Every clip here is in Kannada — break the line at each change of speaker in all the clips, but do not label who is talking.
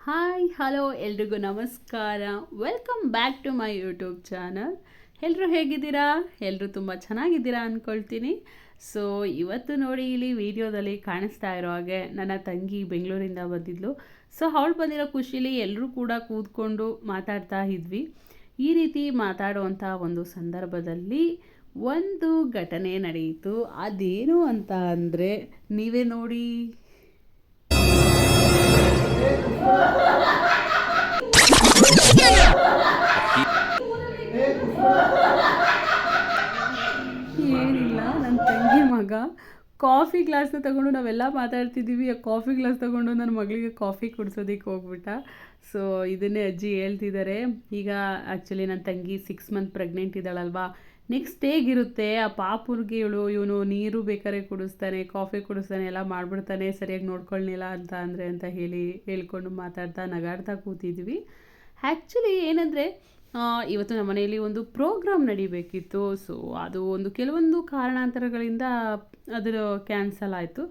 ಹಾಯ್ ಹಲೋ ಎಲ್ರಿಗೂ ನಮಸ್ಕಾರ. Welcome back to my YouTube channel. ಎಲ್ಲರೂ ಹೇಗಿದ್ದೀರಾ? ಎಲ್ಲರೂ ತುಂಬ ಚೆನ್ನಾಗಿದ್ದೀರಾ ಅಂದ್ಕೊಳ್ತೀನಿ. ಸೊ ಇವತ್ತು ನೋಡಿ ಇಲ್ಲಿ ವಿಡಿಯೋದಲ್ಲಿ ಕಾಣಿಸ್ತಾ ಇರೋ ಹಾಗೆ ನನ್ನ ತಂಗಿ ಬೆಂಗಳೂರಿಂದ ಬಂದಿದ್ಲು. ಸೊ ಅವಳು ಬಂದಿರೋ ಖುಷಿಲಿ ಎಲ್ಲರೂ ಕೂಡ ಕೂತ್ಕೊಂಡು ಮಾತಾಡ್ತಾ ಇದ್ವಿ. ಈ ರೀತಿ ಮಾತಾಡುವಂಥ ಒಂದು ಸಂದರ್ಭದಲ್ಲಿ ಒಂದು ಘಟನೆ ನಡೆಯಿತು. ಅದೇನು ಅಂತ ಅಂದರೆ ನೀವೇ ನೋಡಿ. ಏನಿಲ್ಲ, ನನ್ನ ತಂಗಿ ಮಗ ಕಾಫಿ ಗ್ಲಾಸ್ನ ತಗೊಂಡು ನಾವೆಲ್ಲ ಮಾತಾಡ್ತಿದ್ದೀವಿ. ಆ ಕಾಫಿ ಗ್ಲಾಸ್ ತಗೊಂಡು ನನ್ನ ಮಗಳಿಗೆ ಕಾಫಿ ಕುಡಿಸೋದಕ್ಕೆ ಹೋಗ್ಬಿಟ್ಟ. ಸೊ ಇದನ್ನೇ ಅಜ್ಜಿ ಹೇಳ್ತಿದ್ದಾರೆ. ಈಗ ಆ್ಯಕ್ಚುಲಿ ನನ್ನ ತಂಗಿ 6 ಮಂತ್ ಪ್ರೆಗ್ನೆಂಟ್ ಇದ್ದಾಳಲ್ವಾ, ನೆಕ್ಸ್ಟ್ ಹೇಗಿರುತ್ತೆ ಆ ಪಾಪುರ್ಗೆ ಇವನು ನೀರು ಬೇಕಾದ್ರೆ ಕುಡಿಸ್ತಾನೆ, ಕಾಫಿ ಕುಡಿಸ್ತಾನೆ, ಎಲ್ಲ ಮಾಡಿಬಿಡ್ತಾನೆ, ಸರಿಯಾಗಿ ನೋಡ್ಕೊಳ್ಳಿಲ್ಲ ಅಂತ ಹೇಳ್ಕೊಂಡು ಮಾತಾಡ್ತಾ ನಗಾಡ್ತಾ ಕೂತಿದ್ವಿ. ಆ್ಯಕ್ಚುಲಿ ಏನಂದರೆ ಇವತ್ತು ನಮ್ಮ ಮನೆಯಲ್ಲಿ ಒಂದು ಪ್ರೋಗ್ರಾಮ್ ನಡಿಬೇಕಿತ್ತು. ಸೊ ಅದು ಕೆಲವೊಂದು ಕಾರಣಾಂತರಗಳಿಂದ ಅದರ ಕ್ಯಾನ್ಸಲ್ ಆಯಿತು.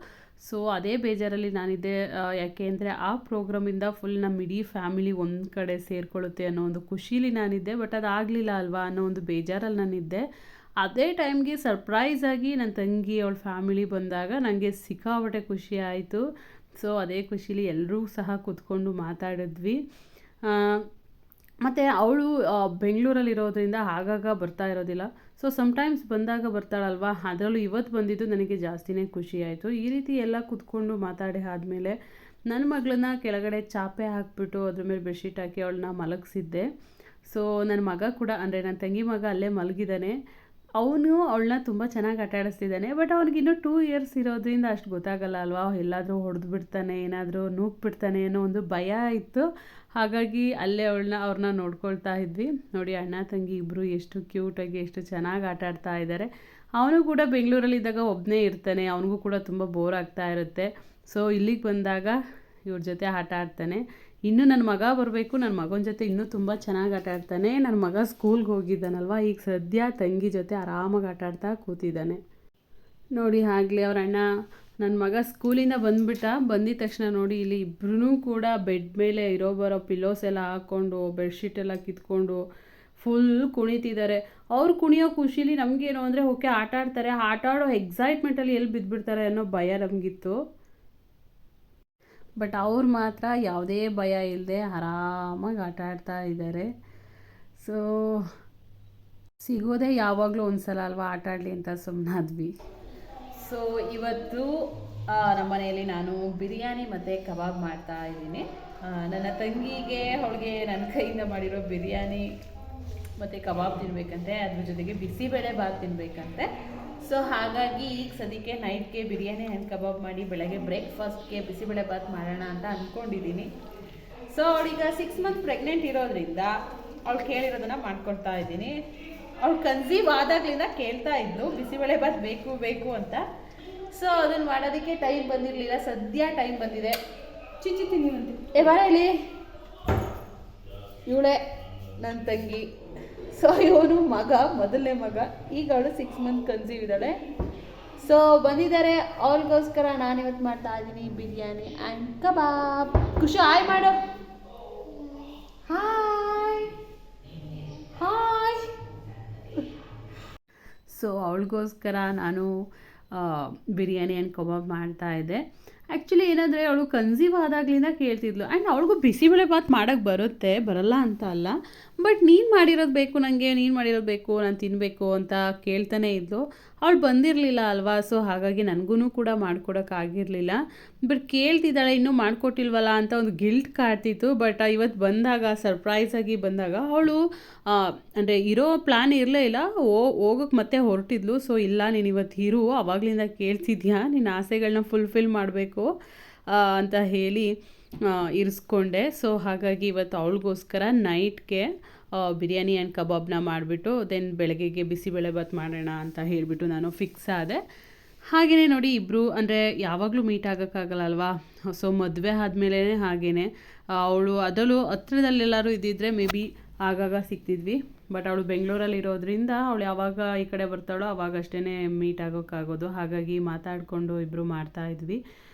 ಸೊ ಅದೇ ಬೇಜಾರಲ್ಲಿ ನಾನಿದ್ದೆ. ಯಾಕೆ ಅಂದರೆ ಆ ಪ್ರೋಗ್ರಾಮಿಂದ ಫುಲ್ ನಮ್ಮ ಇಡೀ ಫ್ಯಾಮಿಲಿ ಒಂದು ಕಡೆ ಸೇರಿಕೊಳ್ಳುತ್ತೆ ಅನ್ನೋ ಒಂದು ಖುಷೀಲಿ ನಾನಿದ್ದೆ. ಬಟ್ ಅದಾಗಲಿಲ್ಲ ಅಲ್ವಾ ಅನ್ನೋ ಒಂದು ಬೇಜಾರಲ್ಲಿ ನಾನಿದ್ದೆ. ಅದೇ ಟೈಮ್ಗೆ ಸರ್ಪ್ರೈಸಾಗಿ ನನ್ನ ತಂಗಿ ಅವಳ ಫ್ಯಾಮಿಲಿ ಬಂದಾಗ ನನಗೆ ಸಿಕ್ಕಾಪಟ್ಟೆ ಖುಷಿ ಆಯಿತು. ಸೊ ಅದೇ ಖುಷೀಲಿ ಎಲ್ಲರೂ ಸಹ ಕೂತ್ಕೊಂಡು ಮಾತಾಡಿದ್ವಿ. ಮತ್ತು ಅವಳು ಬೆಂಗಳೂರಲ್ಲಿರೋದ್ರಿಂದ ಆಗಾಗ ಬರ್ತಾ ಇರೋದಿಲ್ಲ. ಸೊ ಸಮ್ಟೈಮ್ಸ್ ಬಂದಾಗ ಬರ್ತಾಳಲ್ವ, ಅದರಲ್ಲೂ ಇವತ್ತು ಬಂದಿದ್ದು ನನಗೆ ಜಾಸ್ತಿನೇ ಖುಷಿ ಆಯಿತು. ಈ ರೀತಿ ಎಲ್ಲ ಕೂತ್ಕೊಂಡು ಮಾತಾಡಿ ಆದಮೇಲೆ ನನ್ನ ಮಗಳನ್ನ ಕೆಳಗಡೆ ಚಾಪೆ ಹಾಕಿಬಿಟ್ಟು ಅದ್ರ ಮೇಲೆ ಬೆಡ್ಶೀಟ್ ಹಾಕಿ ಅವಳನ್ನ ಮಲಗಿಸಿದ್ದೆ. ಸೊ ನನ್ನ ಮಗ ಕೂಡ, ಅಂದರೆ ನನ್ನ ತಂಗಿ ಮಗ ಅಲ್ಲೇ ಮಲಗಿದ್ದಾನೆ. ಅವನು ಅವಳನ್ನ ತುಂಬ ಚೆನ್ನಾಗಿ ಆಟ ಆಡಿಸ್ತಿದ್ದಾನೆ. ಬಟ್ ಅವ್ನಿಗಿನ್ನೂ 2 ಇಯರ್ಸ್ ಇರೋದ್ರಿಂದ ಅಷ್ಟು ಗೊತ್ತಾಗಲ್ಲ ಅಲ್ವಾ, ಎಲ್ಲಾದರೂ ಹೊಡೆದು ಬಿಡ್ತಾನೆ, ಏನಾದರೂ ಬಿಡ್ತಾನೆ ಅನ್ನೋ ಒಂದು ಭಯ ಇತ್ತು. ಹಾಗಾಗಿ ಅಲ್ಲೇ ಅವ್ರನ್ನ ನೋಡ್ಕೊಳ್ತಾ ಇದ್ವಿ. ನೋಡಿ, ಅಣ್ಣ ತಂಗಿ ಇಬ್ಬರು ಎಷ್ಟು ಕ್ಯೂಟಾಗಿ ಎಷ್ಟು ಚೆನ್ನಾಗಿ ಆಟ ಆಡ್ತಾ ಇದ್ದಾರೆ. ಅವನು ಕೂಡ ಬೆಂಗಳೂರಲ್ಲಿದ್ದಾಗ ಒಬ್ಬನೇ ಇರ್ತಾನೆ, ಅವನಿಗೂ ಕೂಡ ತುಂಬ ಬೋರ್ ಆಗ್ತಾ ಇರುತ್ತೆ. ಸೊ ಇಲ್ಲಿಗೆ ಬಂದಾಗ ಇವ್ರ ಜೊತೆ ಆಟ ಆಡ್ತಾನೆ. ಇನ್ನೂ ನನ್ನ ಮಗ ಬರಬೇಕು, ನನ್ನ ಮಗನ ಜೊತೆ ಇನ್ನೂ ತುಂಬ ಚೆನ್ನಾಗಿ ಆಟ ಆಡ್ತಾನೆ. ನನ್ನ ಮಗ ಸ್ಕೂಲ್ಗೆ ಹೋಗಿದ್ದಾನಲ್ವ, ಈಗ ಸದ್ಯ ತಂಗಿ ಜೊತೆ ಆರಾಮಾಗಿ ಆಟ ಆಡ್ತಾ ಕೂತಿದ್ದಾನೆ. ನೋಡಿ, ಆಗಲೇ ಅವ್ರ ಅಣ್ಣ ನನ್ನ ಮಗ ಸ್ಕೂಲಿಂದ ಬಂದಿದ ತಕ್ಷಣ ನೋಡಿ ಇಲ್ಲಿ ಇಬ್ಬರೂ ಕೂಡ ಬೆಡ್ ಮೇಲೆ ಬರೋ ಪಿಲ್ಲೋಸ್ ಎಲ್ಲ ಹಾಕ್ಕೊಂಡು ಬೆಡ್ಶೀಟ್ ಎಲ್ಲ ಕಿತ್ಕೊಂಡು ಫುಲ್ ಕುಣಿತಿದ್ದಾರೆ. ಅವ್ರು ಕುಣಿಯೋ ಖುಷಿಲಿ ನಮಗೇನು ಅಂದರೆ ಓಕೆ ಆಟ ಆಡ್ತಾರೆ, ಆಟ ಆಡೋ ಎಕ್ಸೈಟ್ಮೆಂಟಲ್ಲಿ ಎಲ್ಲಿ ಬಿದ್ದುಬಿಡ್ತಾರೆ ಅನ್ನೋ ಭಯ ನಮಗಿತ್ತು. ಬಟ್ ಅವ್ರು ಮಾತ್ರ ಯಾವುದೇ ಭಯ ಇಲ್ಲದೆ ಆರಾಮಾಗಿ ಆಟ ಆಡ್ತಾ ಇದ್ದಾರೆ. ಸೊ ಸಿಗೋದೇ ಯಾವಾಗಲೂ ಒಂದು ಸಲ ಅಲ್ವಾ ಆಟ ಆಡಲಿ ಅಂತ ಸುಮ್ಮನಾದ್ವಿ. ಸೊ ಇವತ್ತು ನಮ್ಮ ಮನೆಯಲ್ಲಿ ನಾನು ಬಿರಿಯಾನಿ ಮತ್ತು ಕಬಾಬ್ ಮಾಡ್ತಾ ಇದ್ದೀನಿ. ನನ್ನ ತಂಗಿಗೆ ಅವಳಿಗೆ ನನ್ನ ಕೈಯಿಂದ ಮಾಡಿರೋ ಬಿರಿಯಾನಿ ಮತ್ತು ಕಬಾಬ್ ತಿನ್ನಬೇಕಂತೆ, ಅದ್ರ ಜೊತೆಗೆ ಬಿಸಿಬೇಳೆ ಬಾತ್ ತಿನ್ನಬೇಕಂತೆ. ಸೊ ಹಾಗಾಗಿ ಈಗ ಸದ್ಯಕ್ಕೆ ನೈಟ್ಗೆ ಬಿರಿಯಾನಿ ಆ್ಯಂಡ್ ಕಬಾಬ್ ಮಾಡಿ ಬೆಳಗ್ಗೆ ಬ್ರೇಕ್ಫಾಸ್ಟ್ಗೆ ಬಿಸಿಬೇಳೆ ಬಾತ್ ಮಾಡೋಣ ಅಂತ ಅಂದ್ಕೊಂಡಿದ್ದೀನಿ. ಸೊ ಅವಳೀಗ 6 ಮಂತ್ ಪ್ರೆಗ್ನೆಂಟ್ ಇರೋದ್ರಿಂದ ಅವಳು ಕೇಳಿರೋದನ್ನು ಮಾಡ್ಕೊಡ್ತಾ ಇದ್ದೀನಿ. ಅವಳು ಕನ್ಸೀವ್ ಆದಾಗಲಿಂದ ಕೇಳ್ತಾ ಇದ್ಲು ಬಿಸಿಬೇಳೆ ಬಾತ್ ಬೇಕು ಅಂತ. ಸೊ ಅದನ್ನು ಮಾಡೋದಕ್ಕೆ ಟೈಮ್ ಬಂದಿರಲಿಲ್ಲ, ಸದ್ಯ ಟೈಮ್ ಬಂದಿದೆ. ಚಿಚ್ಚಿ ತಿನ್ನಿವಂತೆ ಬಾರ ಹೇಳಿ, ಇವಳೆ ನನ್ನ ತಂಗಿ. ಸೊ ಇವನು ಮಗ, ಮೊದಲನೇ ಮಗ. ಈಗ ಅವಳು 6 ಮಂತ್ ಕನ್ಸೀವ್ ಇದ್ದಾಳೆ. ಸೊ ಬಂದಿದ್ದಾರೆ, ಅವ್ರಿಗೋಸ್ಕರ ನಾನಿವತ್ತು ಮಾಡ್ತಾ ಇದ್ದೀನಿ ಬಿರಿಯಾನಿ ಆ್ಯಂಡ್ ಕಬಾಬ್. ಖುಷಿ ಹಾಯ್ ಮಾಡು, ಹಾಯ್ ಹಾಯ್. ಸೊ ಅವಳಿಗೋಸ್ಕರ ನಾನು ಬಿರಿಯಾನಿ ಆ್ಯಂಡ್ ಕಬಾಬ್ ಮಾಡ್ತಾಯಿದ್ದೆ. ಆ್ಯಕ್ಚುಲಿ ಏನಂದರೆ ಅವಳು ಕನ್ಸೀವ್ ಆದಾಗಲಿಂದ ಕೇಳ್ತಿದ್ಲು. ಆ್ಯಂಡ್ ಅವಳಿಗೂ ಬಿಸಿಬೇಳೆ ಬಾತ್ ಮಾಡೋಕ್ಕೆ ಬರಲ್ಲ ಅಂತ ಅಲ್ಲ, ಬಟ್ ನೀನು ಮಾಡಿರೋದು ಬೇಕು ನನಗೆ, ನೀನು ಮಾಡಿರೋದು ಬೇಕು, ನಾನು ತಿನ್ನಬೇಕು ಅಂತ ಕೇಳ್ತಾನೆ ಇದ್ಲು. ಅವಳು ಬಂದಿರಲಿಲ್ಲ ಅಲ್ವಾ, ಸೊ ಹಾಗಾಗಿ ನನಗೂ ಕೂಡ ಮಾಡ್ಕೊಡೋಕ್ಕಾಗಿರಲಿಲ್ಲ. ಬಟ್ ಕೇಳ್ತಿದ್ದಾಳೆ, ಇನ್ನೂ ಮಾಡಿಕೊಟ್ಟಿಲ್ವಲ್ಲ ಅಂತ ಒಂದು ಗಿಲ್ಟ್ ಕಾಡ್ತಿತ್ತು. ಬಟ್ ಇವತ್ತು ಬಂದಾಗ, ಸರ್ಪ್ರೈಸಾಗಿ ಬಂದಾಗ ಅವಳು ಅಂದರೆ ಇರೋ ಪ್ಲ್ಯಾನ್ ಇರಲೇ ಇಲ್ಲ, ಹೋಗೋಕ್ಕೆ ಮತ್ತೆ ಹೊರಟಿದ್ಲು. ಸೊ ಇಲ್ಲ, ನೀನು ಇವತ್ತು ಇರು, ಆವಾಗಲಿಂದ ಕೇಳ್ತಿದ್ಯಾ, ನಿನ್ನ ಆಸೆಗಳನ್ನ ಫುಲ್ಫಿಲ್ ಮಾಡಬೇಕು ಅಂತ ಹೇಳಿ ಇರಿಸ್ಕೊಂಡೆ. ಸೊ ಹಾಗಾಗಿ ಇವತ್ತು ಅವಳಿಗೋಸ್ಕರ ನೈಟ್ಗೆ ಬಿರಿಯಾನಿ ಆ್ಯಂಡ್ ಕಬಾಬ್ನ ಮಾಡಿಬಿಟ್ಟು ದೆನ್ ಬೆಳಗ್ಗೆಗೆ ಬಿಸಿಬೇಳೆಬಾತ್ ಮಾಡೋಣ ಅಂತ ಹೇಳಿಬಿಟ್ಟು ನಾನು ಫಿಕ್ಸ್ ಆದೆ. ಹಾಗೆಯೇ ನೋಡಿ, ಇಬ್ಬರು ಅಂದರೆ ಯಾವಾಗಲೂ ಮೀಟ್ ಆಗೋಕ್ಕಾಗಲ್ಲ ಅಲ್ವಾ. ಸೊ ಮದುವೆ ಆದಮೇಲೆ ಹಾಗೆಯೇ ಅವಳು ಅದರಲ್ಲೂ ಹತ್ರದಲ್ಲೆಲ್ಲರೂ ಇದ್ದಿದ್ದರೆ ಮೇ ಬಿ ಆಗಾಗ ಸಿಗ್ತಿದ್ವಿ. ಬಟ್ ಅವಳು ಬೆಂಗಳೂರಲ್ಲಿರೋದ್ರಿಂದ ಅವಳು ಯಾವಾಗ ಈ ಕಡೆ ಬರ್ತಾಳೋ ಅವಾಗಷ್ಟೇ ಮೀಟ್ ಆಗೋಕ್ಕಾಗೋದು. ಹಾಗಾಗಿ ಮಾತಾಡಿಕೊಂಡು ಇಬ್ಬರು ಮಾಡ್ತಾಯಿದ್ವಿ.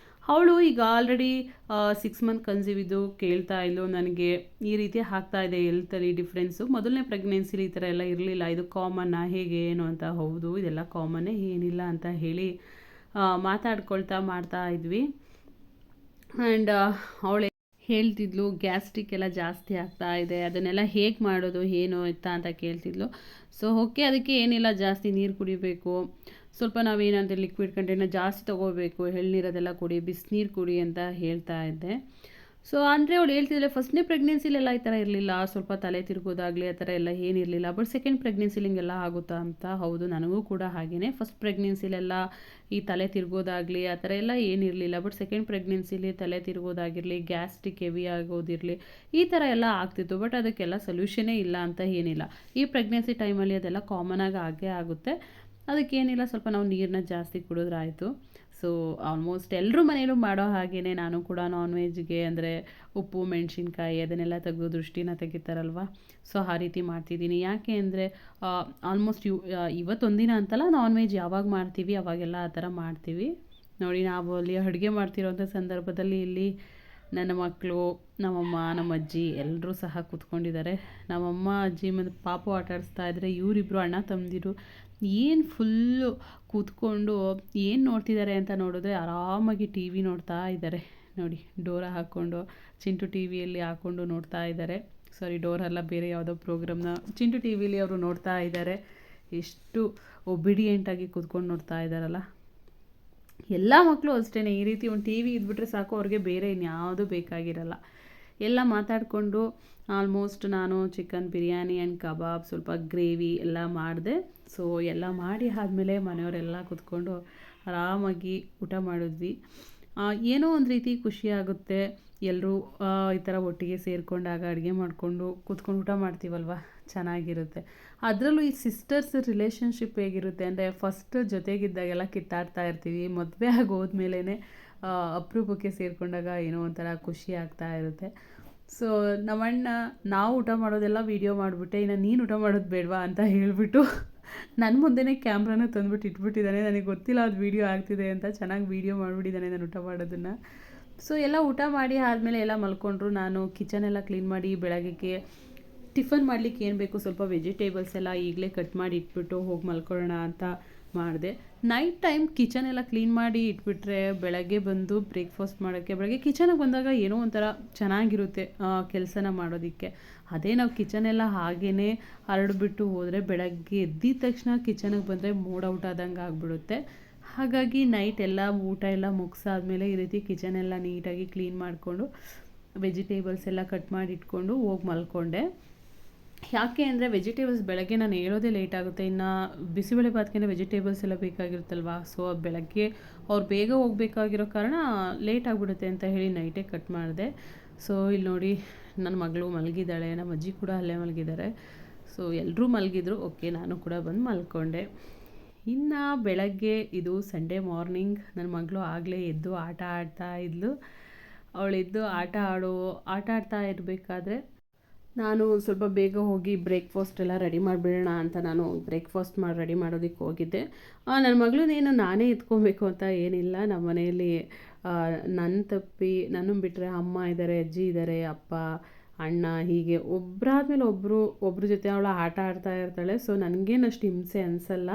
ಅವಳು ಈಗ ಆಲ್ರೆಡಿ 6 ಮಂತ್ ಕನ್ಸೀವ್ ಇದ್ದು ಕೇಳ್ತಾ ಇದ್ಲು ನನಗೆ ಈ ರೀತಿ ಆಗ್ತಾ ಇದೆ ಹೆಲ್ತಲ್ಲಿ ಡಿಫ್ರೆನ್ಸು. ಮೊದಲನೇ ಪ್ರೆಗ್ನೆನ್ಸಿಲಿ ಈ ಥರ ಎಲ್ಲ ಇರಲಿಲ್ಲ, ಇದು ಕಾಮನ್ನಾ ಹೇಗೆ ಏನು ಅಂತ. ಹೌದು, ಇದೆಲ್ಲ ಕಾಮನ್ನೇ, ಏನಿಲ್ಲ ಅಂತ ಹೇಳಿ ಮಾತಾಡ್ಕೊಳ್ತಾ ಮಾಡ್ತಾ ಇದ್ವಿ. ಆ್ಯಂಡ್ ಅವಳು ಹೇಳ್ತಿದ್ಲು ಗ್ಯಾಸ್ಟ್ರಿಕ್ ಎಲ್ಲ ಜಾಸ್ತಿ ಆಗ್ತಾ ಇದೆ, ಅದನ್ನೆಲ್ಲ ಹೇಗೆ ಮಾಡೋದು ಏನು ಎತ್ತ ಅಂತ ಕೇಳ್ತಿದ್ಲು. ಸೊ ಓಕೆ, ಅದಕ್ಕೆ ಏನಿಲ್ಲ, ಜಾಸ್ತಿ ನೀರು ಕುಡಿಬೇಕು, ಸ್ವಲ್ಪ ನಾವೇನಂದರೆ ಲಿಕ್ವಿಡ್ ಕಂಟೆಂಟ್ನ ಜಾಸ್ತಿ ತೊಗೋಬೇಕು, ಎಳ್ನೀರದೆಲ್ಲ ಕುಡಿ, ಬಿಸಿನೀರು ಕುಡಿ ಅಂತ ಹೇಳ್ತಾ ಇದ್ದೆ. ಸೊ ಅಂದರೆ ಅವಳು ಹೇಳ್ತಿದ್ದೆ ಫಸ್ಟ್ನೇ ಪ್ರೆಗ್ನೆನ್ಸಿಲೆಲ್ಲ ಈ ಥರ ಇರಲಿಲ್ಲ, ಸ್ವಲ್ಪ ತಲೆ ತಿರುಗೋದಾಗಲಿ ಆ ಥರ ಎಲ್ಲ ಏನಿರಲಿಲ್ಲ. ಬಟ್ ಸೆಕೆಂಡ್ ಪ್ರೆಗ್ನೆನ್ಸಿಲಿ ಹಿಂಗೆಲ್ಲ ಆಗುತ್ತಾ ಅಂತ. ಹೌದು, ನನಗೂ ಕೂಡ ಹಾಗೆಯೇ. ಫಸ್ಟ್ ಪ್ರೆಗ್ನೆನ್ಸಿಲೆಲ್ಲ ಈ ತಲೆ ತಿರುಗೋದಾಗಲಿ ಆ ಥರ ಎಲ್ಲ ಏನಿರಲಿಲ್ಲ. ಬಟ್ ಸೆಕೆಂಡ್ ಪ್ರೆಗ್ನೆನ್ಸಿಲಿ ತಲೆ ತಿರುಗೋದಾಗಿರಲಿ, ಗ್ಯಾಸ್ಟ್ರಿಕ್ ಹೆವಿ ಆಗೋದಿರಲಿ, ಈ ಥರ ಎಲ್ಲ ಆಗ್ತಿತ್ತು. ಬಟ್ ಅದಕ್ಕೆಲ್ಲ ಸೊಲ್ಯೂಷನೇ ಇಲ್ಲ ಅಂತ ಏನಿಲ್ಲ. ಈ ಪ್ರೆಗ್ನೆನ್ಸಿ ಟೈಮಲ್ಲಿ ಅದೆಲ್ಲ ಕಾಮನಾಗಿ ಆಗೇ ಆಗುತ್ತೆ. ಅದಕ್ಕೇನಿಲ್ಲ, ಸ್ವಲ್ಪ ನಾವು ನೀರನ್ನ ಜಾಸ್ತಿ ಕುಡಿದ್ರಾಯಿತು. ಸೊ ಆಲ್ಮೋಸ್ಟ್ ಎಲ್ಲರೂ ಮನೇಲೂ ಮಾಡೋ ಹಾಗೆಯೇ ನಾನು ಕೂಡ ನಾನ್ ವೆಜ್ಗೆ ಅಂದರೆ ಉಪ್ಪು ಮೆಣಸಿನ್ಕಾಯಿ ಅದನ್ನೆಲ್ಲ ತೆಗೆದು ದೃಷ್ಟಿನ ತೆಗಿತಾರಲ್ವ, ಸೊ ಆ ರೀತಿ ಮಾಡ್ತಿದ್ದೀನಿ. ಯಾಕೆ ಅಂದರೆ ಆಲ್ಮೋಸ್ಟ್ ಇವತ್ತೊಂದಿನ ಅಂತಲ್ಲ, ನಾನ್ ವೆಜ್ ಯಾವಾಗ ಮಾಡ್ತೀವಿ ಅವಾಗೆಲ್ಲ ಆ ಥರ ಮಾಡ್ತೀವಿ. ನೋಡಿ, ನಾವು ಅಲ್ಲಿ ಅಡುಗೆ ಮಾಡ್ತಿರೋಂಥ ಸಂದರ್ಭದಲ್ಲಿ ಇಲ್ಲಿ ನನ್ನ ಮಕ್ಕಳು, ನಮ್ಮಮ್ಮ, ನಮ್ಮ ಅಜ್ಜಿ ಎಲ್ಲರೂ ಸಹ ಕೂತ್ಕೊಂಡಿದ್ದಾರೆ. ನಮ್ಮಮ್ಮ ಅಜ್ಜಿ ಮತ್ತು ಪಾಪು ಆಟ ಆಡಿಸ್ತಾ ಇದ್ದರೆ ಇವರಿಬ್ಬರು ಅಣ್ಣ ತಮ್ಮದಿರು ಏನು ಫುಲ್ಲು ಕೂತ್ಕೊಂಡು ಏನು ನೋಡ್ತಿದ್ದಾರೆ ಅಂತ ನೋಡಿದ್ರೆ ಆರಾಮಾಗಿ ಟಿ ವಿ ನೋಡ್ತಾ ಇದ್ದಾರೆ. ನೋಡಿ, ಡೋರ ಹಾಕ್ಕೊಂಡು ಚಿಂಟು ಟಿ ವಿಯಲ್ಲಿ ಹಾಕ್ಕೊಂಡು ನೋಡ್ತಾ ಇದ್ದಾರೆ. ಸಾರಿ, ಡೋರಲ್ಲ, ಬೇರೆ ಯಾವುದೋ ಪ್ರೋಗ್ರಾಮ್ನ ಚಿಂಟು ಟಿ ವಿಲಿ ಅವರು ನೋಡ್ತಾ ಇದ್ದಾರೆ. ಎಷ್ಟು ಒಬಿಡಿಯೆಂಟಾಗಿ ಕೂತ್ಕೊಂಡು ನೋಡ್ತಾ ಇದ್ದಾರಲ್ಲ. ಎಲ್ಲ ಮಕ್ಕಳು ಅಷ್ಟೇ, ಈ ರೀತಿ ಒಂದು ಟಿ ವಿ ಇದ್ಬಿಟ್ರೆ ಸಾಕು, ಅವ್ರಿಗೆ ಬೇರೆ ಇನ್ಯಾವುದೂ ಬೇಕಾಗಿರಲ್ಲ. ಎಲ್ಲ ಮಾತಾಡಿಕೊಂಡು ಆಲ್ಮೋಸ್ಟ್ ನಾನು ಚಿಕನ್ ಬಿರಿಯಾನಿ ಆ್ಯಂಡ್ ಕಬಾಬ್, ಸ್ವಲ್ಪ ಗ್ರೇವಿ ಎಲ್ಲ ಮಾಡಿದೆ. ಸೊ ಎಲ್ಲ ಮಾಡಿ ಆದಮೇಲೆ ಮನೆಯವರೆಲ್ಲ ಕೂತ್ಕೊಂಡು ಆರಾಮಾಗಿ ಊಟ ಮಾಡಿದ್ವಿ. ಏನೋ ಒಂದು ರೀತಿ ಖುಷಿಯಾಗುತ್ತೆ, ಎಲ್ಲರೂ ಈ ಥರ ಒಟ್ಟಿಗೆ ಸೇರಿಕೊಂಡಾಗ ಅಡುಗೆ ಮಾಡಿಕೊಂಡು ಕೂತ್ಕೊಂಡು ಊಟ ಮಾಡ್ತೀವಲ್ವ, ಚೆನ್ನಾಗಿರುತ್ತೆ. ಅದರಲ್ಲೂ ಈ ಸಿಸ್ಟರ್ಸ್ ರಿಲೇಷನ್ಶಿಪ್ ಹೇಗಿರುತ್ತೆ ಅಂದರೆ, ಫಸ್ಟ್ ಜೊತೆಗಿದ್ದಾಗೆಲ್ಲ ಕಿತ್ತಾಡ್ತಾ ಇರ್ತೀವಿ, ಮದುವೆ ಆಗಿ ಹೋದ್ಮೇಲೆ ಅಪರೂಪಕ್ಕೆ ಸೇರಿಕೊಂಡಾಗ ಏನೋ ಒಂಥರ ಖುಷಿ ಆಗ್ತಾ ಇರುತ್ತೆ. ಸೊ ನಮ್ಮಣ್ಣ ನಾವು ಊಟ ಮಾಡೋದೆಲ್ಲ ವೀಡಿಯೋ ಮಾಡಿಬಿಟ್ಟೆ, ಇನ್ನು ನೀನು ಊಟ ಮಾಡೋದು ಬೇಡವಾ ಅಂತ ಹೇಳಿಬಿಟ್ಟು ನನ್ನ ಮುಂದೆನೇ ಕ್ಯಾಮ್ರಾನ ತಂದುಬಿಟ್ಟು ಇಟ್ಬಿಟ್ಟಿದ್ದಾನೆ. ನನಗೆ ಗೊತ್ತಿಲ್ಲ ಅದು ವೀಡಿಯೋ ಆಗ್ತಿದೆ ಅಂತ, ಚೆನ್ನಾಗಿ ವೀಡಿಯೋ ಮಾಡಿಬಿಟ್ಟಿದ್ದಾನೆ ನಾನು ಊಟ ಮಾಡೋದನ್ನು. ಸೊ ಎಲ್ಲ ಊಟ ಮಾಡಿ ಆದಮೇಲೆ ಎಲ್ಲ ಮಲ್ಕೊಂಡ್ರು. ನಾನು ಕಿಚನೆಲ್ಲ ಕ್ಲೀನ್ ಮಾಡಿ ಬೆಳಗ್ಗೆ ಟಿಫನ್ ಮಾಡಲಿಕ್ಕೆ ಏನು ಬೇಕು ಸ್ವಲ್ಪ ವೆಜಿಟೇಬಲ್ಸ್ ಎಲ್ಲ ಈಗಲೇ ಕಟ್ ಮಾಡಿ ಇಟ್ಬಿಟ್ಟು ಹೋಗಿ ಮಲ್ಕೊಳ್ಳೋಣ ಅಂತ ಮಾಡಿದೆ. ನೈಟ್ ಟೈಮ್ ಕಿಚನ್ ಎಲ್ಲ ಕ್ಲೀನ್ ಮಾಡಿ ಇಟ್ಬಿಟ್ರೆ ಬೆಳಗ್ಗೆ ಬಂದು ಬ್ರೇಕ್ಫಾಸ್ಟ್ ಮಾಡೋಕ್ಕೆ, ಬೆಳಗ್ಗೆ ಕಿಚನಿಗೆ ಬಂದಾಗ ಏನೋ ಒಂಥರ ಚೆನ್ನಾಗಿರುತ್ತೆ ಕೆಲಸನ ಮಾಡೋದಕ್ಕೆ. ಅದೇ ನಾವು ಕಿಚನೆಲ್ಲ ಹಾಗೇ ಹರಡ್ಬಿಟ್ಟು ಹೋದರೆ ಬೆಳಗ್ಗೆ ಎದ್ದಿದ ತಕ್ಷಣ ಕಿಚನಿಗೆ ಬಂದರೆ ಮೂಡ್ ಔಟ್ ಆದಂಗೆ ಆಗಿಬಿಡುತ್ತೆ. ಹಾಗಾಗಿ ನೈಟ್ ಎಲ್ಲ ಊಟ ಎಲ್ಲ ಮುಗಿಸಾದ್ಮೇಲೆ ಈ ರೀತಿ ಕಿಚನೆಲ್ಲ ನೀಟಾಗಿ ಕ್ಲೀನ್ ಮಾಡಿಕೊಂಡು ವೆಜಿಟೇಬಲ್ಸ್ ಎಲ್ಲ ಕಟ್ ಮಾಡಿ ಇಟ್ಕೊಂಡು ಹೋಗಿ ಮಲ್ಕೊಂಡೆ. ಯಾಕೆ ಅಂದರೆ ವೆಜಿಟೇಬಲ್ಸ್ ಬೆಳಗ್ಗೆ ನಾನು ಹೇಳೋದೇ ಲೇಟ್ ಆಗುತ್ತೆ, ಇನ್ನು ಬಿಸಿಬೇಳೆ ಭಾತ್ಗೆ ವೆಜಿಟೇಬಲ್ಸ್ ಎಲ್ಲ ಬೇಕಾಗಿರುತ್ತಲ್ವ. ಸೊ ಬೆಳಗ್ಗೆ ಅವ್ರು ಬೇಗ ಹೋಗಬೇಕಾಗಿರೋ ಕಾರಣ ಲೇಟ್ ಆಗಿಬಿಡುತ್ತೆ ಅಂತ ಹೇಳಿ ನೈಟೇ ಕಟ್ ಮಾಡಿದೆ. ಸೊ ಇಲ್ಲಿ ನೋಡಿ, ನನ್ನ ಮಗಳು ಮಲಗಿದ್ದಾಳೆ, ನಮ್ಮ ಅಜ್ಜಿ ಕೂಡ ಅಲ್ಲೇ ಮಲಗಿದ್ದಾರೆ. ಸೊ ಎಲ್ಲರೂ ಮಲಗಿದ್ರು. ಓಕೆ, ನಾನು ಕೂಡ ಬಂದು ಮಲ್ಕೊಂಡೆ. ಇನ್ನು ಬೆಳಗ್ಗೆ ಇದು ಸಂಡೇ ಮಾರ್ನಿಂಗ್, ನನ್ನ ಮಗಳು ಆಗಲೇ ಎದ್ದು ಆಟ ಆಡ್ತಾ ಇದ್ಲು. ಅವಳೆದ್ದು ಆಟ ಆಡ್ತಾ ಇರಬೇಕಾದ್ರೆ ನಾನು ಸ್ವಲ್ಪ ಬೇಗ ಹೋಗಿ ಬ್ರೇಕ್ಫಾಸ್ಟ್ ಎಲ್ಲ ರೆಡಿ ಮಾಡಿಬಿಡೋಣ ಅಂತ ನಾನು ಬ್ರೇಕ್ಫಾಸ್ಟ್ ರೆಡಿ ಮಾಡೋದಕ್ಕೆ ಹೋಗಿದ್ದೆ. ನನ್ನ ಮಗಳನ್ನೇನು ನಾನೇ ಎತ್ಕೊಬೇಕು ಅಂತ ಏನಿಲ್ಲ. ನಮ್ಮ ಮನೆಯಲ್ಲಿ ನನ್ನ ಬಿಟ್ಟರೆ ಅಮ್ಮ ಇದ್ದಾರೆ, ಅಜ್ಜಿ ಇದ್ದಾರೆ, ಅಪ್ಪ, ಅಣ್ಣ, ಹೀಗೆ ಒಬ್ಬರಾದ್ಮೇಲೆ ಒಬ್ಬರ ಜೊತೆ ಅವಳು ಆಟ ಆಡ್ತಾ ಇರ್ತಾಳೆ. ಸೊ ನನಗೇನು ಅಷ್ಟು ಹಿಂಸೆ ಅನಿಸಲ್ಲ.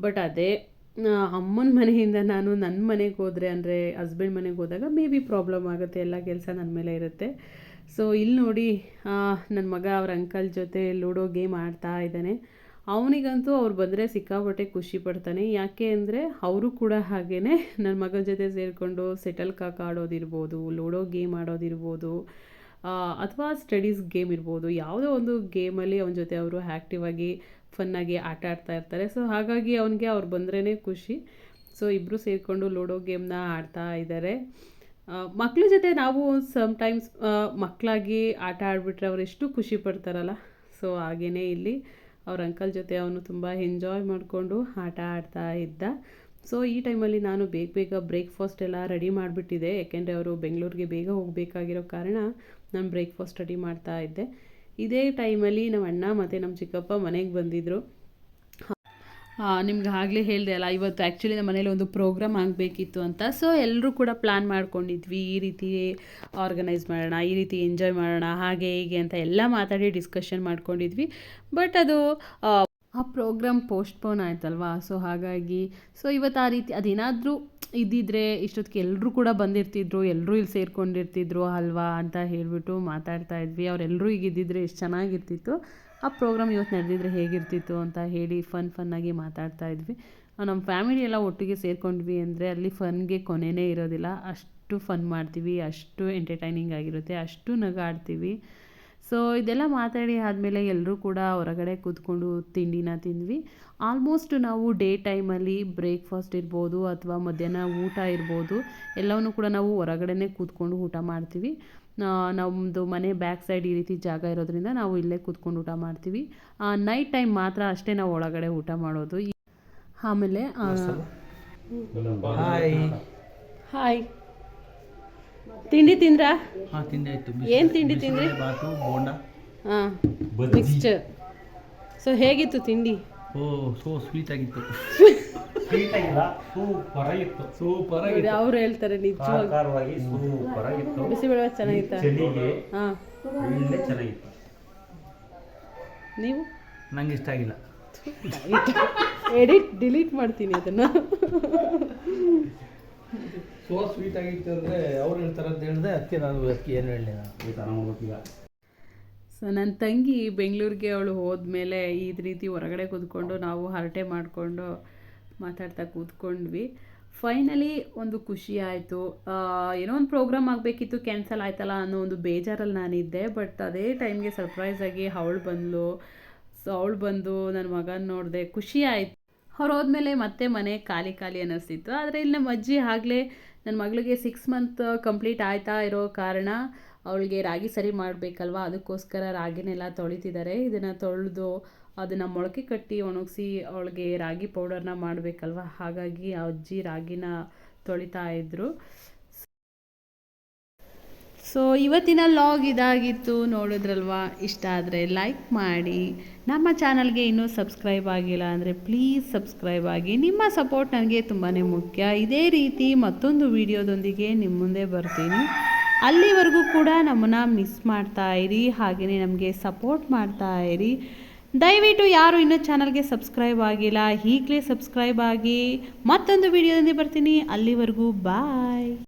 ಬಟ್ ಅದೇ ಅಮ್ಮನ ಮನೆಯಿಂದ ನಾನು ನನ್ನ ಮನೆಗೆ ಹೋದರೆ, ಅಂದರೆ ಹಸ್ಬೆಂಡ್ ಮನೆಗೆ ಹೋದಾಗ ಮೇ ಬಿ ಪ್ರಾಬ್ಲಮ್ ಆಗುತ್ತೆ, ಎಲ್ಲ ಕೆಲಸ ನನ್ನ ಮೇಲೆ ಇರುತ್ತೆ. ಸೊ ಇಲ್ಲಿ ನೋಡಿ, ನನ್ನ ಮಗ ಅವ್ರ ಅಂಕಲ್ ಜೊತೆ ಲೂಡೋ ಗೇಮ್ ಆಡ್ತಾ ಇದ್ದಾನೆ. ಅವನಿಗಂತೂ ಅವ್ರು ಬಂದರೆ ಸಿಕ್ಕಾಪಟ್ಟೆ ಖುಷಿ ಪಡ್ತಾನೆ. ಯಾಕೆ ಅಂದರೆ ಅವರು ಕೂಡ ಹಾಗೇ ನನ್ನ ಮಗನ ಜೊತೆ ಸೇರಿಕೊಂಡು ಸೆಟಲ್ ಕಾಕ್ ಆಡೋದಿರ್ಬೋದು, ಲೂಡೋ ಗೇಮ್ ಆಡೋದಿರ್ಬೋದು, ಅಥವಾ ಸ್ಟಡೀಸ್ ಗೇಮ್ ಇರ್ಬೋದು, ಯಾವುದೋ ಒಂದು ಗೇಮಲ್ಲಿ ಅವನ ಜೊತೆ ಅವರು ಆ್ಯಕ್ಟಿವ್ ಆಗಿ ಫನ್ನಾಗಿ ಆಟ ಆಡ್ತಾ ಇರ್ತಾರೆ. ಸೊ ಹಾಗಾಗಿ ಅವನಿಗೆ ಅವ್ರು ಬಂದ್ರೇ ಖುಷಿ. ಸೊ ಇಬ್ಬರು ಸೇರಿಕೊಂಡು ಲೂಡೋ ಗೇಮ್ನ ಆಡ್ತಾ ಇದ್ದಾರೆ. ಮಕ್ಕಳ ಜೊತೆ ನಾವು ಸಮ್ಟೈಮ್ಸ್ ಮಕ್ಕಳಾಗಿ ಆಟ ಆಡಿಬಿಟ್ರೆ ಅವ್ರು ಎಷ್ಟು ಖುಷಿ ಪಡ್ತಾರಲ್ಲ. ಸೊ ಹಾಗೆಯೇ ಇಲ್ಲಿ ಅವ್ರ ಅಂಕಲ್ ಜೊತೆ ಅವನು ತುಂಬ ಎಂಜಾಯ್ ಮಾಡಿಕೊಂಡು ಆಟ ಆಡ್ತಾ ಇದ್ದ. ಸೊ ಈ ಟೈಮಲ್ಲಿ ನಾನು ಬೇಗ ಬ್ರೇಕ್ಫಾಸ್ಟ್ ಎಲ್ಲ ರೆಡಿ ಮಾಡಿಬಿಟ್ಟಿದ್ದೆ. ಯಾಕೆಂದರೆ ಅವರು ಬೆಂಗಳೂರಿಗೆ ಬೇಗ ಹೋಗಬೇಕಾಗಿರೋ ಕಾರಣ ನಾನು ಬ್ರೇಕ್ಫಾಸ್ಟ್ ರೆಡಿ ಮಾಡ್ತಾ ಇದ್ದೆ. ಇದೇ ಟೈಮಲ್ಲಿ ನಮ್ಮ ಅಣ್ಣ ಮತ್ತು ನಮ್ಮ ಚಿಕ್ಕಪ್ಪ ಮನೆಗೆ ಬಂದಿದ್ದರು. ನಿಮ್ಗೆ ಆಗಲೇ ಹೇಳಿದೆ ಅಲ್ಲ, ಇವತ್ತು ಆ್ಯಕ್ಚುಲಿ ನಮ್ಮ ಮನೇಲಿ ಒಂದು ಪ್ರೋಗ್ರಾಮ್ ಆಗಬೇಕಿತ್ತು ಅಂತ. ಸೊ ಎಲ್ಲರೂ ಕೂಡ ಪ್ಲ್ಯಾನ್ ಮಾಡ್ಕೊಂಡಿದ್ವಿ, ಈ ರೀತಿ ಆರ್ಗನೈಸ್ ಮಾಡೋಣ, ಈ ರೀತಿ ಎಂಜಾಯ್ ಮಾಡೋಣ, ಹಾಗೆ ಹೀಗೆ ಅಂತ ಎಲ್ಲ ಮಾತಾಡಿ ಡಿಸ್ಕಷನ್ ಮಾಡ್ಕೊಂಡಿದ್ವಿ. ಬಟ್ ಅದು ಆ ಪ್ರೋಗ್ರಾಮ್ ಪೋಸ್ಟ್ಪೋನ್ ಆಯ್ತಲ್ವಾ. ಸೊ ಹಾಗಾಗಿ ಇವತ್ತು ಆ ರೀತಿ ಅದೇನಾದರೂ ಇದ್ದಿದ್ರೆ ಇಷ್ಟೊತ್ತಿಗೆ ಎಲ್ಲರೂ ಕೂಡ ಬಂದಿರ್ತಿದ್ರು, ಎಲ್ಲರೂ ಇಲ್ಲಿ ಸೇರ್ಕೊಂಡಿರ್ತಿದ್ರು ಅಲ್ವಾ ಅಂತ ಹೇಳಿಬಿಟ್ಟು ಮಾತಾಡ್ತಾ ಇದ್ವಿ. ಅವರೆಲ್ಲರೂ ಈಗ ಇದ್ದಿದ್ರೆ ಎಷ್ಟು ಚೆನ್ನಾಗಿರ್ತಿತ್ತು, ಆ ಪ್ರೋಗ್ರಾಮ್ ಇವತ್ತು ನಡೆದಿದ್ರೆ ಹೇಗಿರ್ತಿತ್ತು ಅಂತ ಹೇಳಿ ಫನ್ನಾಗಿ ಮಾತಾಡ್ತಾ ಇದ್ವಿ. ನಮ್ಮ ಫ್ಯಾಮಿಲಿ ಎಲ್ಲ ಒಟ್ಟಿಗೆ ಸೇರ್ಕೊಂಡ್ವಿ ಅಂದರೆ ಅಲ್ಲಿ ಫನ್ಗೆ ಕೊನೆಯೇ ಇರೋದಿಲ್ಲ. ಅಷ್ಟು ಫನ್ ಮಾಡ್ತೀವಿ, ಅಷ್ಟು ಎಂಟರ್ಟೈನಿಂಗ್ ಆಗಿರುತ್ತೆ, ಅಷ್ಟು ನಗಾಡ್ತೀವಿ. ಸೊ ಇದೆಲ್ಲ ಮಾತಾಡಿ ಆದಮೇಲೆ ಎಲ್ಲರೂ ಕೂಡ ಹೊರಗಡೆ ಕೂತ್ಕೊಂಡು ತಿಂಡಿನ ತಿಂದ್ವಿ. ಆಲ್ಮೋಸ್ಟ್ ನಾವು ಡೇ ಟೈಮಲ್ಲಿ ಬ್ರೇಕ್ಫಾಸ್ಟ್ ಇರ್ಬೋದು ಅಥವಾ ಮಧ್ಯಾಹ್ನ ಊಟ ಇರ್ಬೋದು, ಎಲ್ಲವನ್ನೂ ಕೂಡ ನಾವು ಹೊರಗಡೆನೇ ಕೂತ್ಕೊಂಡು ಊಟ ಮಾಡ್ತೀವಿ. ನಮ್ಮದು ಮನೆ ಬ್ಯಾಕ್ ಸೈಡ್ ಈ ರೀತಿ ಜಾಗ ಇರೋದ್ರಿಂದ ನಾವು ಇಲ್ಲೇ ಕೂತ್ಕೊಂಡು ಊಟ ಮಾಡ್ತೀವಿ. ನೈಟ್ ಟೈಮ್ ಮಾತ್ರ ಅಷ್ಟೇ ನಾವು ಒಳಗಡೆ ಊಟ ಮಾಡೋದು. ಆಮೇಲೆ ಹಾಯ್, ತಿಂಡಿ ತಿಂದ್ರಾ?
ತಿಂಡಿ ಆಯ್ತು.
ಏನು ತಿಂಡಿ ತಿಂದ್ರಿ?
ಬಾತು, ಬೋಂಡ,
ಮಿಕ್ಸ್ಚರ್. ಸೊ ಹೇಗಿತ್ತು ತಿಂಡಿ?
ಸೋ ಸ್ವೀಟ್ ಆಗಿತ್ತು.
ಸ್ವೀಟ್ ಆಗಿಲ್ಲ, ಸೂಪರ್ ಆಗಿತ್ತು.
ಸೂಪರ್ ಆಗಿತ್ತು.
ಅವ್ರು ಹೇಳ್ತಾರೆ
ನಿಜವಾಗಿ ಸೂಪರ್ ಆಗಿತ್ತು.
ಬಿಸಿಬೇಳೆ ಚೆನ್ನಾಗಿತ್ತ?
ಚಳಿಗೆ
ಹಾಂ,
ಒಳ್ಳೆ ಚೆನ್ನಾಗಿತ್ತು.
ನೀವು?
ನಂಗೆ ಇಷ್ಟ ಆಗಿಲ್ಲ.
ಡಿಲೀಟ್ ಮಾಡ್ತೀನಿ ಅದನ್ನು.
ಸೋ ಸ್ವೀಟ್ ಆಗಿತ್ತು ಅಂದರೆ ಅವ್ರು ಹೇಳ್ತಾರೆ ಅಂತ ಹೇಳಿದೆ, ಅದಕ್ಕೆ ನಾನು ಅದಕ್ಕೆ ಏನು ಹೇಳಲಿಲ್ಲ.
ಈಗ
ಸೊ ನನ್ನ ತಂಗಿ ಬೆಂಗಳೂರಿಗೆ ಅವಳು ಹೋದ್ಮೇಲೆ ಈ ರೀತಿ ಹೊರಗಡೆ ಕೂತ್ಕೊಂಡು ನಾವು ಹರಟೆ ಮಾಡಿಕೊಂಡು ಮಾತಾಡ್ತಾ ಕೂತ್ಕೊಂಡ್ವಿ. ಫೈನಲಿ ಒಂದು ಖುಷಿ ಆಯಿತು. ಏನೋ ಒಂದು ಪ್ರೋಗ್ರಾಮ್ ಆಗಬೇಕಿತ್ತು, ಕ್ಯಾನ್ಸಲ್ ಆಯ್ತಲ್ಲ ಅನ್ನೋ ಒಂದು ಬೇಜಾರಲ್ಲಿ ನಾನಿದ್ದೆ. ಬಟ್ ಅದೇ ಟೈಮ್ಗೆ ಸರ್ಪ್ರೈಸಾಗಿ ಅವಳು ಬಂದಳು. ಸೊ ಅವಳು ಬಂದು ನನ್ನ ಮಗನ ನೋಡಿದೆ, ಖುಷಿ ಆಯಿತು. ಅವ್ರು ಹೋದ್ಮೇಲೆ ಮತ್ತೆ ಮನೆ ಖಾಲಿ ಅನ್ನಿಸ್ತಿತ್ತು. ಆದರೆ ಇಲ್ಲಿ ನಮ್ಮ ಅಜ್ಜಿ ಆಗಲೇ ನನ್ನ ಮಗಳಿಗೆ 6 ಮಂತ್ ಕಂಪ್ಲೀಟ್ ಆಯ್ತಾ ಇರೋ ಕಾರಣ ಅವಳಿಗೆ ರಾಗಿ ಸರಿ ಮಾಡಬೇಕಲ್ವ, ಅದಕ್ಕೋಸ್ಕರ ರಾಗಿನೆಲ್ಲ ತೊಳಿತಿದ್ದಾರೆ. ಇದನ್ನು ತೊಳೆದು ಅದನ್ನು ಮೊಳಕೆ ಕಟ್ಟಿ ಒಣಗಿಸಿ ಅವಳಿಗೆ ರಾಗಿ ಪೌಡರ್ನ ಮಾಡಬೇಕಲ್ವ, ಹಾಗಾಗಿ ಆ ಅಜ್ಜಿ ರಾಗಿನ ತೊಳಿತಾ ಇದ್ದರು. ಸೊ ಇವತ್ತಿನ ಲಾಗ್ ಇದಾಗಿತ್ತು, ನೋಡಿದ್ರಲ್ವಾ? ಇಷ್ಟ ಆದರೆ ಲೈಕ್ ಮಾಡಿ. ನಮ್ಮ ಚಾನಲ್ಗೆ ಇನ್ನೂ ಸಬ್ಸ್ಕ್ರೈಬ್ ಆಗಿಲ್ಲ ಅಂದರೆ ಪ್ಲೀಸ್ ಸಬ್ಸ್ಕ್ರೈಬ್ ಆಗಿ. ನಿಮ್ಮ ಸಪೋರ್ಟ್ ನನಗೆ ತುಂಬಾ ಮುಖ್ಯ. ಇದೇ ರೀತಿ ಮತ್ತೊಂದು ವಿಡಿಯೋದೊಂದಿಗೆ ನಿಮ್ಮ ಮುಂದೆ ಬರ್ತೀನಿ. ಅಲ್ಲಿವರೆಗೂ ಕೂಡ ನಮ್ಮನ್ನು ಮಿಸ್ ಮಾಡ್ತಾ ಇರಿ, ಹಾಗೆಯೇ ನಮಗೆ ಸಪೋರ್ಟ್ ಮಾಡ್ತಾ ಇರಿ. ದಯವಿಟ್ಟು ಯಾರು ಇನ್ನೂ ಚಾನಲ್ಗೆ ಸಬ್ಸ್ಕ್ರೈಬ್ ಆಗಿಲ್ಲ, ಈಗಲೇ ಸಬ್ಸ್ಕ್ರೈಬ್ ಆಗಿ. ಮತ್ತೊಂದು ವಿಡಿಯೋದೊಂದಿಗೆ ಬರ್ತೀನಿ. ಅಲ್ಲಿವರೆಗೂ ಬಾಯ್.